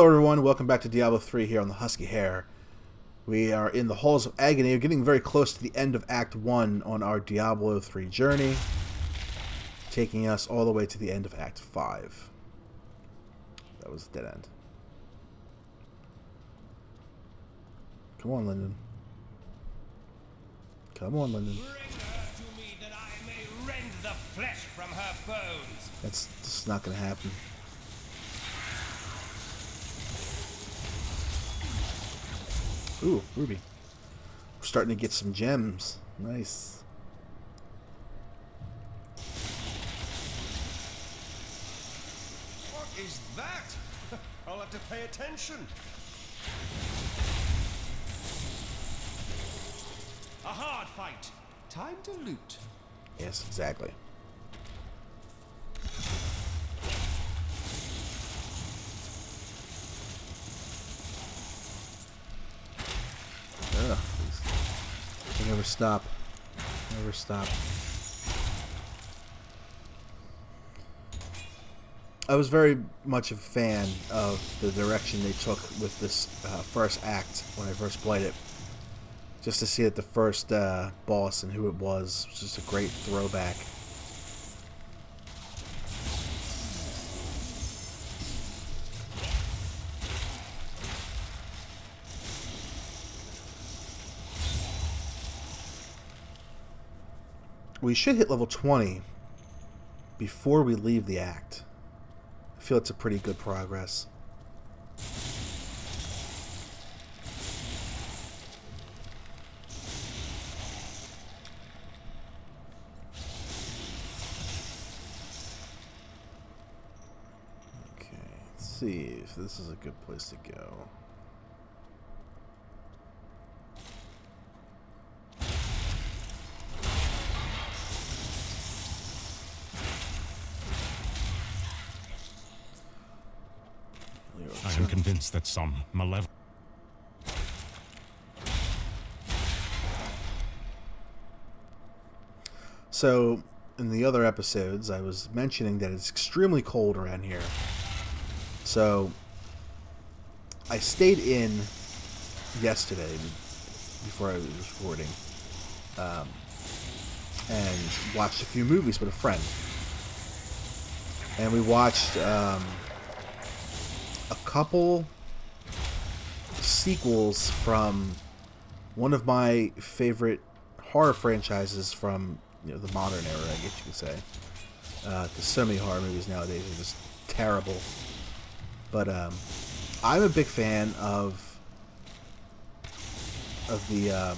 Hello everyone, welcome back to Diablo 3 here on the Husky Hare. We are in the Halls of Agony. We're getting very close to the end of Act 1 on our Diablo 3 journey, taking us all the way to the end of Act 5. That was a dead end. Come on, Lyndon. Come on, Lyndon. Bring her to me that I may rend the flesh from her bones. That's just not going to happen. Ooh, ruby. We're starting to get some gems. Nice. What is that? I'll have to pay attention. A hard fight. Time to loot. Yes, exactly. Ugh, they never stop. Never stop. I was very much a fan of the direction they took with this first act when I first played it. Just to see that the first boss and who it was just a great throwback. We should hit level 20 before we leave the act. I feel it's a pretty good progress. Okay, let's see if this is a good place to go. I am convinced that some malevolent... So, in the other episodes, I was mentioning that it's extremely cold around here. So, I stayed in yesterday, before I was recording, and watched a few movies with a friend. And we watched a couple sequels from one of my favorite horror franchises from the modern era, I guess you could say. Because so many horror movies nowadays are just terrible. But I'm a big fan of the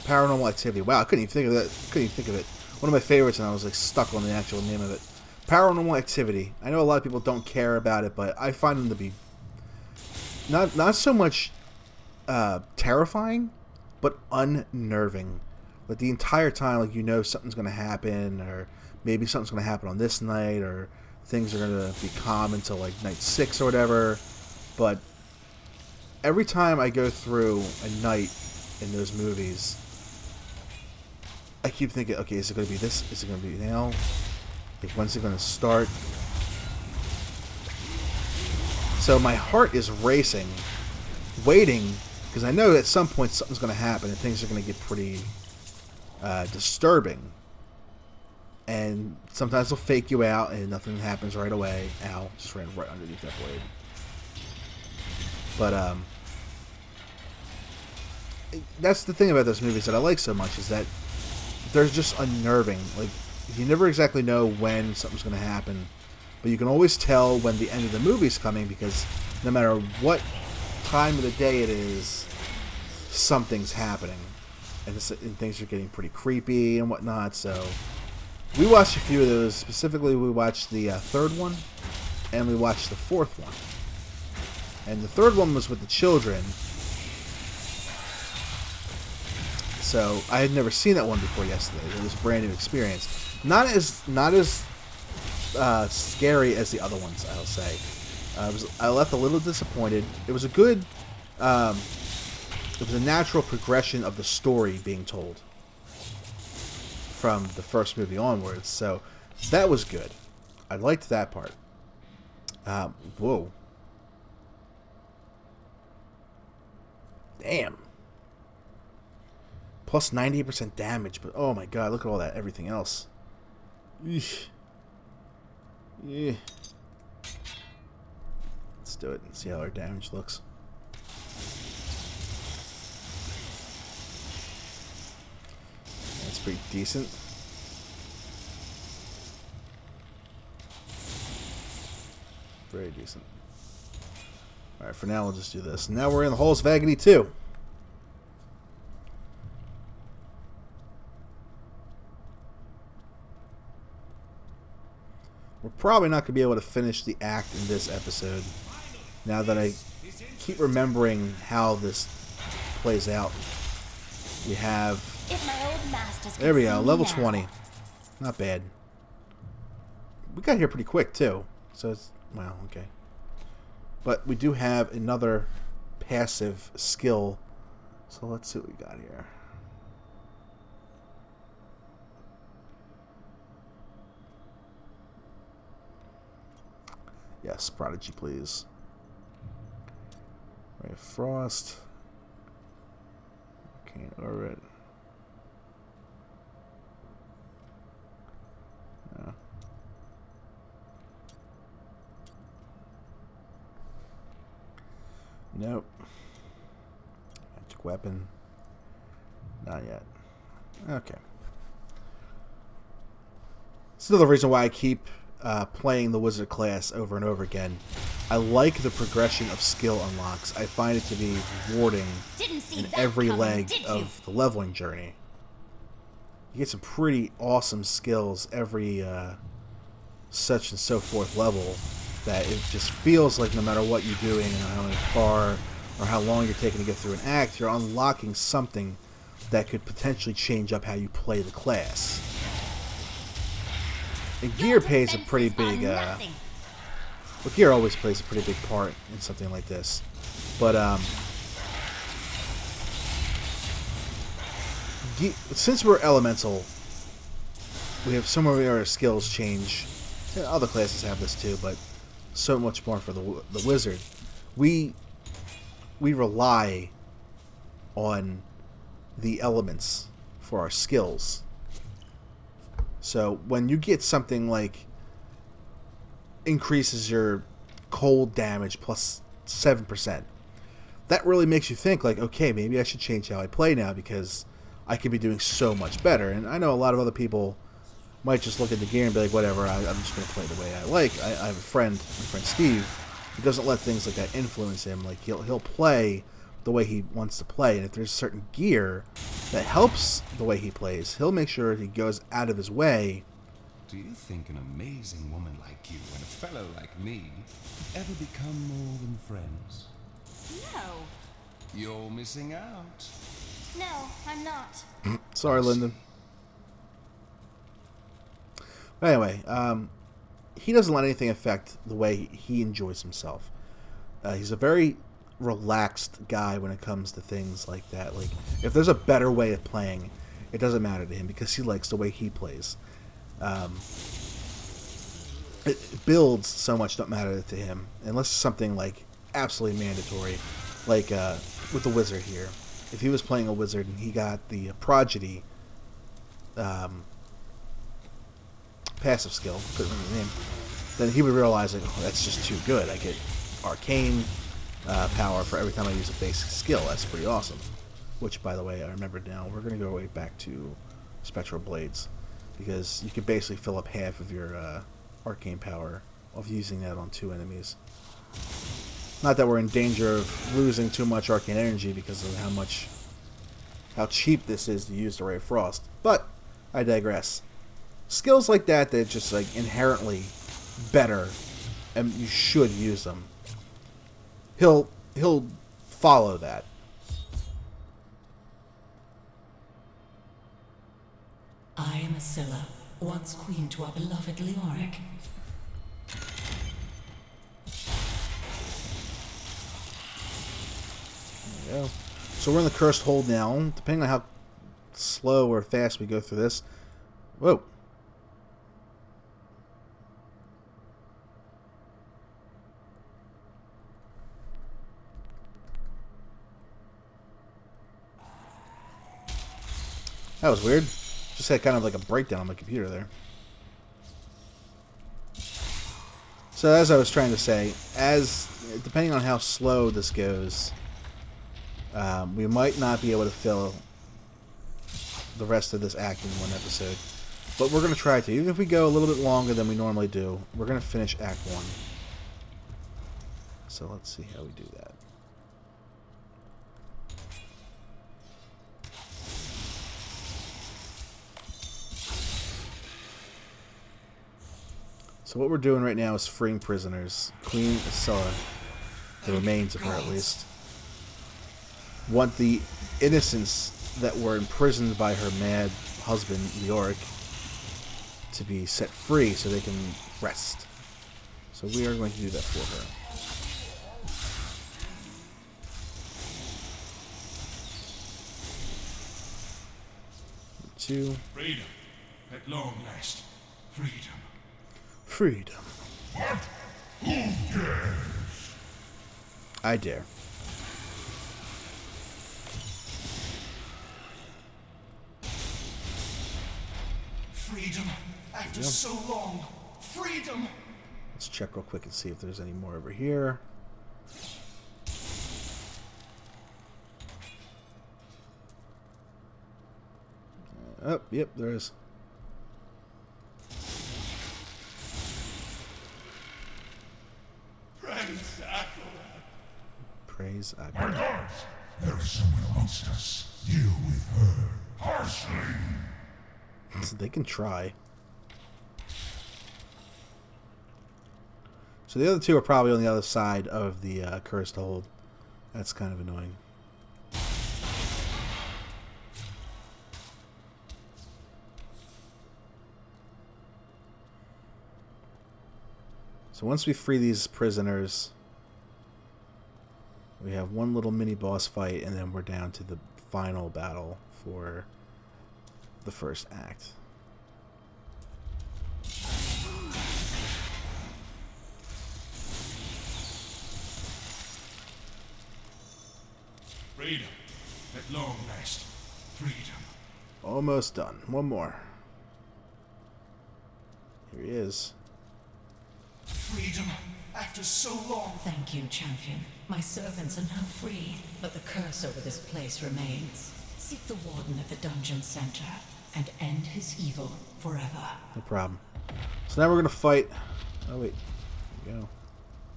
Paranormal Activity. Wow, I couldn't even think of that. Couldn't even think of it. One of my favorites, and I was like stuck on the actual name of it. Paranormal Activity. I know a lot of people don't care about it, but I find them to be not so much terrifying, but unnerving. Like the entire time, like something's going to happen, or maybe something's going to happen on this night, or things are going to be calm until like night 6 or whatever. But every time I go through a night in those movies, I keep thinking, okay, is it going to be this? Is it going to be now? Like, when's it going to start? So my heart is racing, waiting, because I know at some point something's going to happen and things are going to get pretty disturbing. And sometimes they'll fake you out and nothing happens right away. Ow, just ran right underneath that blade. But that's the thing about those movies that I like so much, is that they're just unnerving. Like, you never exactly know when something's going to happen, but you can always tell when the end of the movie's coming, because no matter what time of the day it is, something's happening, and things are getting pretty creepy and whatnot. So we watched a few of those. Specifically, we watched the third one, and we watched the fourth one. And the third one was with the children. So I had never seen that one before yesterday. It was a brand new experience. Not as scary as the other ones, I'll say. I left a little disappointed. It was a good, it was a natural progression of the story being told from the first movie onwards. So that was good. I liked that part. Whoa. Damn. Plus 98% damage, but oh my god, look at all that, everything else. Eesh. Yeah. Let's do it and see how our damage looks. That's pretty decent. Very decent. Alright, for now we'll just do this. Now we're in the Halls of Agony 2. We're probably not going to be able to finish the act in this episode. Now that I keep remembering how this plays out. We have... There we go, level 20. Not bad. We got here pretty quick, too. So it's... Wow, okay. But we do have another passive skill. So let's see what we got here. Yes, Prodigy, please. Ray of Frost. Arcane Orbit. No. Nope. Magic Weapon. Not yet. Okay. It's another reason why I keep playing the wizard class over and over again. I like the progression of skill unlocks. I find it to be rewarding in every leg of the leveling journey. You get some pretty awesome skills every such and so forth level that it just feels like no matter what you're doing and how far or how long you're taking to get through an act, you're unlocking something that could potentially change up how you play the class. And gear plays a pretty big, well, gear always plays a pretty big part in something like this. But, since we're elemental, we have some of our skills change. Yeah, other classes have this too, but so much more for the wizard. We rely on the elements for our skills. So when you get something like increases your cold damage plus 7%, that really makes you think like, okay, maybe I should change how I play now because I could be doing so much better. And I know a lot of other people might just look at the gear and be like, whatever, I'm just going to play the way I like. I have a friend, my friend Steve, who doesn't let things like that influence him. Like he'll play the way he wants to play, and if there's certain gear that helps the way he plays, he'll make sure he goes out of his way. Do you think an amazing woman like you and a fellow like me ever become more than friends? No. You're missing out. No, I'm not. Sorry, Lyndon. But anyway, he doesn't let anything affect the way he enjoys himself. He's a very relaxed guy when it comes to things like that. Like, if there's a better way of playing, it doesn't matter to him because he likes the way he plays. It builds so much don't matter to him unless it's something like absolutely mandatory, like with the wizard here. If he was playing a wizard and he got the prodigy passive skill, couldn't remember the name, then he would realize like, oh, that's just too good. I get arcane power for every time I use a basic skill. That's pretty awesome. Which, by the way, I remembered now. We're going to go way back to Spectral Blades because you could basically fill up half of your arcane power of using that on 2 enemies. Not that we're in danger of losing too much arcane energy because of how cheap this is to use the Ray of Frost. But I digress. Skills like that just like inherently better, and you should use them. He'll follow that. I am Asilla, once queen to our beloved Leoric. There we go. So we're in the Cursed Hold now. Depending on how slow or fast we go through this. Whoa. That was weird. Just had kind of like a breakdown on my computer there. So as I was trying to say, depending on how slow this goes, we might not be able to fill the rest of this act in one episode. But we're going to try to. Even if we go a little bit longer than we normally do, we're going to finish Act 1. So let's see how we do that. So what we're doing right now is freeing prisoners. Queen Isilla, the remains of her at least, want the innocents that were imprisoned by her mad husband, Leoric, to be set free so they can rest. So we are going to do that for her. Two. Freedom. At long last. Freedom. Freedom. I dare. Freedom. After so long. Freedom. Let's check real quick and see if there's any more over here. Oh, yep, there is. Praise Aquila. Praise My Aquila. guards! There is someone amongst us. Deal with her harshly. So they can try. So the other two are probably on the other side of the cursed hold. That's kind of annoying. So once we free these prisoners, we have one little mini boss fight, and then we're down to the final battle for the first act. Freedom. At long last. Freedom. Almost done. One more. Here he is. Freedom. After so long. Thank you, champion. My servants are now free, but the curse over this place remains. Seek the warden at the dungeon center and end his evil forever. No problem. So now we're going to fight... Oh, wait. There we go.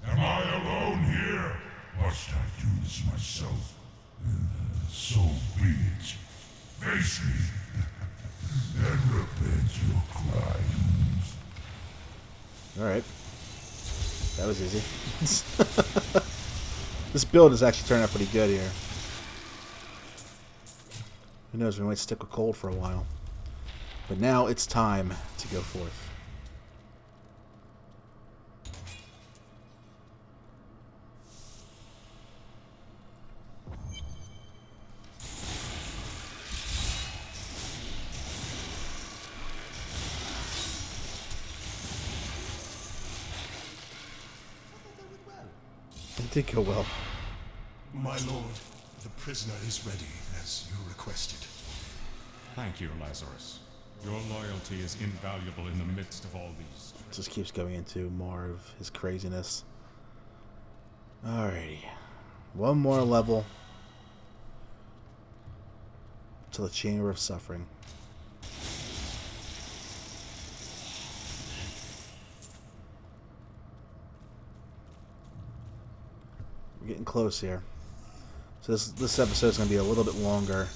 Am I alone here? Must I do this myself? So be it. Face me and repent your crimes. Alright. That was easy. This build is actually turning out pretty good here. Who knows, we might stick with cold for a while. But now it's time to go forth. It did go well. My lord, the prisoner is ready, as you requested. Thank you, Lazarus. Your loyalty is invaluable in the midst of all these. Just keeps going into more of his craziness. Alrighty. One more level to the Chamber of Suffering. We're getting close here. So this episode is going to be a little bit longer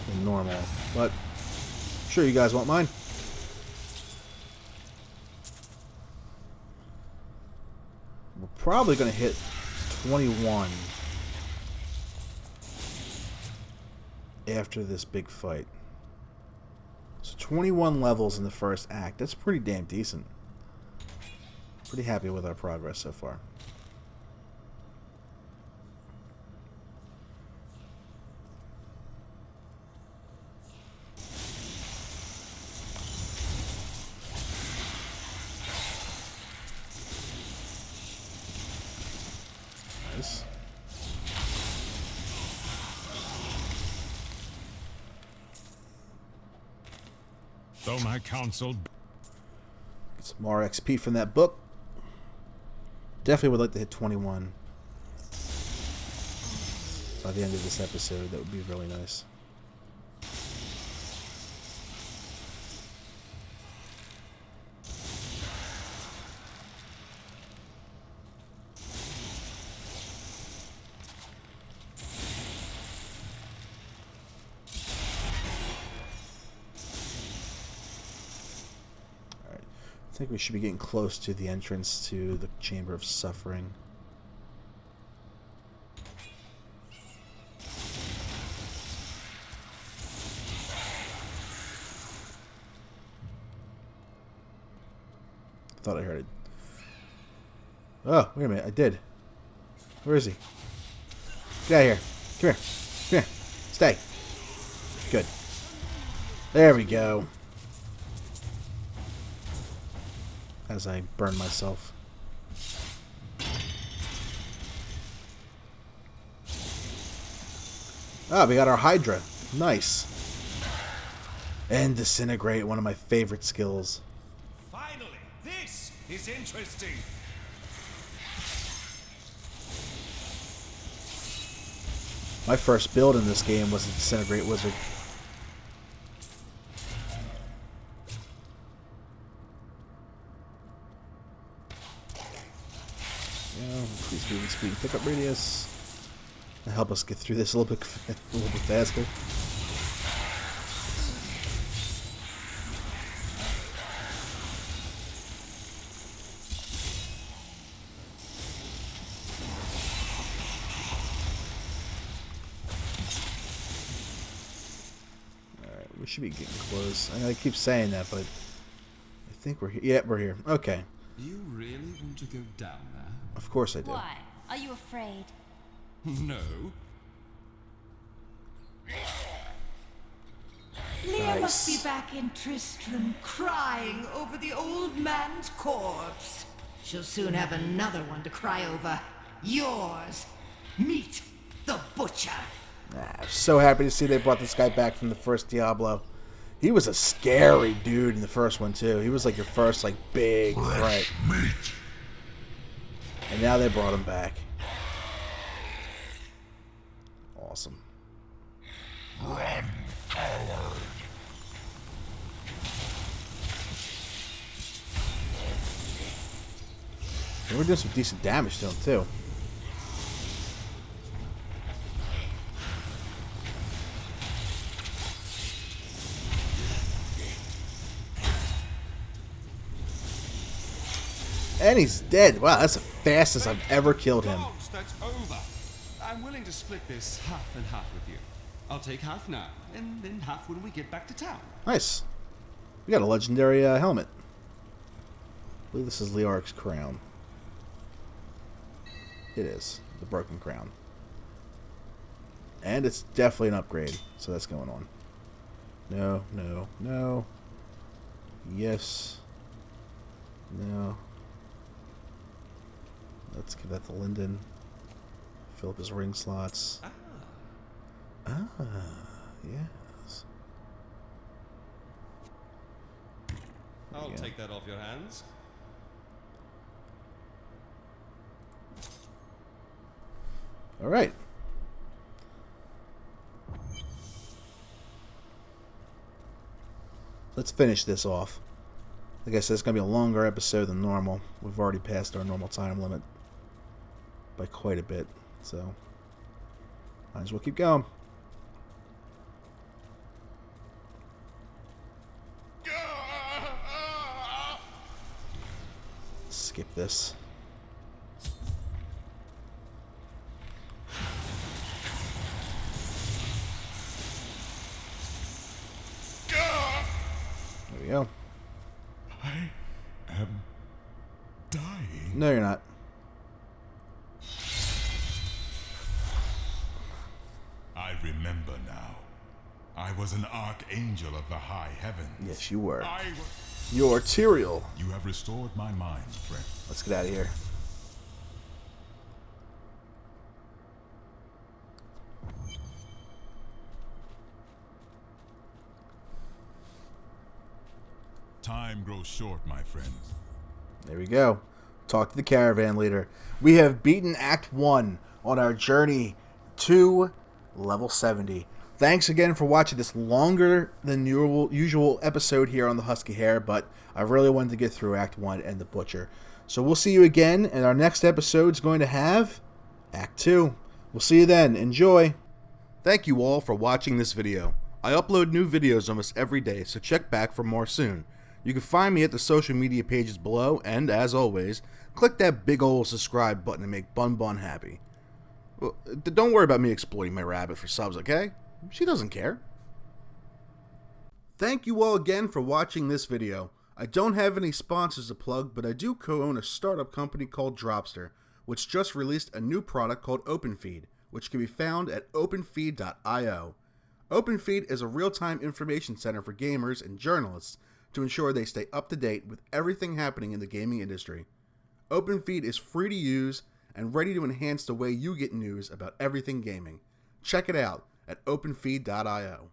than normal, but I'm sure you guys won't mind. We're probably going to hit 21 after this big fight. So 21 levels in the first act. That's pretty damn decent. Pretty happy with our progress so far. Nice. Though my counsel... Get some more XP from that book. Definitely would like to hit 21 by the end of this episode. That would be really nice. I think we should be getting close to the entrance to the Chamber of Suffering. Thought I heard it. Oh, wait a minute. I did. Where is he? Get out of here. Come here. Come here. Stay. Good. There we go. As I burn myself. Ah, we got our Hydra. Nice. And Disintegrate, one of my favorite skills. Finally, this is interesting. My first build in this game was a Disintegrate Wizard. Increase movement speed and pickup radius. To help us get through this a little bit faster. Alright, we should be getting close. I keep saying that, but I think we're here. Yeah, we're here. Okay. You really want to go down there? Of course I do. Why? Are you afraid? No. Leah Nice. must be back in Tristram, crying over the old man's corpse. She'll soon have another one to cry over. Yours. Meet the Butcher. I'm so happy to see they brought this guy back from the first Diablo. He was a scary dude in the first one, too. He was like your first, like, big threat. Meat. And now they brought him back. Awesome. Run, coward. And we're doing some decent damage to him, too. And he's dead. Wow, that's the fastest I've ever killed him. Dogs, that's over. I'm willing to split this half and half with you. I'll take half now, and then half when we get back to town. Nice. We got a legendary helmet. I believe this is Leoric's crown. It is. The broken crown. And it's definitely an upgrade. So that's going on. No, no, no. Yes. No. Let's give that to Lyndon. Fill up his ring slots. Ah, yes. I'll Yeah. take that off your hands. All right. Let's finish this off. Like I said, it's going to be a longer episode than normal. We've already passed our normal time limit by quite a bit, so might as well keep going. Skip this. There we go. I am dying. No, you're not. I remember now. I was an archangel of the high heavens. Yes, you were. I was. You're Tyrael. You have restored my mind, friend. Let's get out of here. Time grows short, my friends. There we go. Talk to the caravan leader. We have beaten Act 1 on our journey to level 70. Thanks again for watching this longer than usual episode here on the Husky Hair, but I really wanted to get through Act 1 and the Butcher. So we'll see you again, and our next episode is going to have Act 2. We'll see you then. Enjoy! Thank you all for watching this video. I upload new videos almost every day, so check back for more soon. You can find me at the social media pages below, and as always, click that big ol' subscribe button to make Bun Bun happy. Well, don't worry about me exploiting my rabbit for subs, okay? She doesn't care. Thank you all again for watching this video. I don't have any sponsors to plug, but I do co-own a startup company called Dropster, which just released a new product called OpenFeed, which can be found at openfeed.io. OpenFeed is a real-time information center for gamers and journalists to ensure they stay up to date with everything happening in the gaming industry. OpenFeed is free to use and ready to enhance the way you get news about everything gaming. Check it out at openfeed.io.